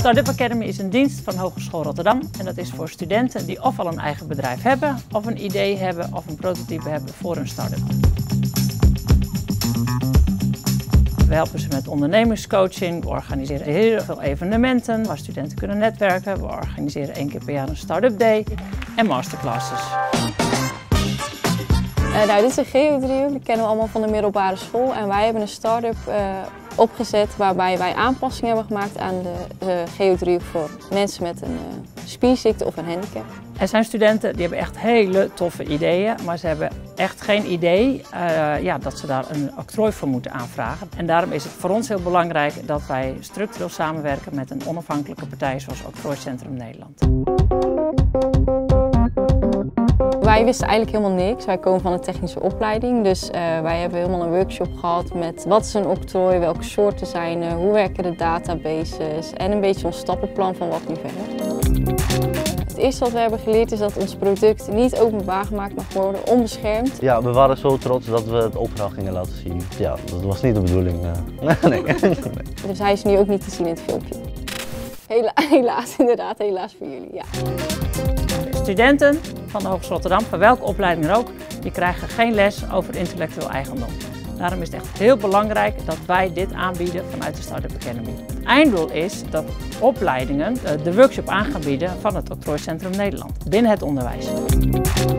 Start-up Academy is een dienst van Hogeschool Rotterdam en dat is voor studenten die ofwel een eigen bedrijf hebben, of een idee hebben of een prototype hebben voor een start-up. We helpen ze met ondernemingscoaching, we organiseren heel veel evenementen waar studenten kunnen netwerken. We organiseren 1 keer per jaar een Start-up Day en masterclasses. Dit is een geodriehoek, die kennen we allemaal van de middelbare school. En wij hebben een start-up opgezet waarbij wij aanpassingen hebben gemaakt aan de geodriehoek voor mensen met een spierziekte of een handicap. Er zijn studenten die hebben echt hele toffe ideeën, maar ze hebben echt geen idee dat ze daar een octrooi voor moeten aanvragen. En daarom is het voor ons heel belangrijk dat wij structureel samenwerken met een onafhankelijke partij zoals Octrooicentrum Nederland. Wij wisten eigenlijk helemaal niks. Wij komen van een technische opleiding, dus wij hebben helemaal een workshop gehad met wat is een octrooi, welke soorten zijn er, hoe werken de databases en een beetje ons stappenplan van wat nu verder. Het eerste wat we hebben geleerd is dat ons product niet openbaar gemaakt mag worden, onbeschermd. Ja, we waren zo trots dat we het overal gingen laten zien. Ja, dat was niet de bedoeling. Nee. Dus hij is nu ook niet te zien in het filmpje. Helaas, inderdaad, helaas voor jullie. Ja. Studenten van de Hogeschool Rotterdam, van welke opleiding er ook, die krijgen geen les over intellectueel eigendom. Daarom is het echt heel belangrijk dat wij dit aanbieden vanuit de Start-up Academy. Het einddoel is dat opleidingen de workshop aan gaan bieden van het Octrooicentrum Nederland binnen het onderwijs.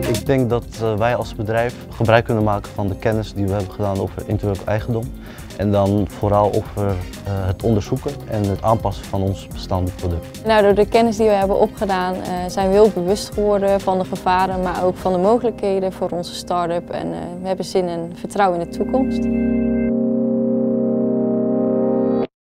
Ik denk dat wij als bedrijf gebruik kunnen maken van de kennis die we hebben gedaan over intellectueel eigendom. En dan vooral over het onderzoeken en het aanpassen van ons bestaande product. Nou, door de kennis die we hebben opgedaan zijn we heel bewust geworden van de gevaren, maar ook van de mogelijkheden voor onze start-up. En we hebben zin en vertrouwen in de toekomst.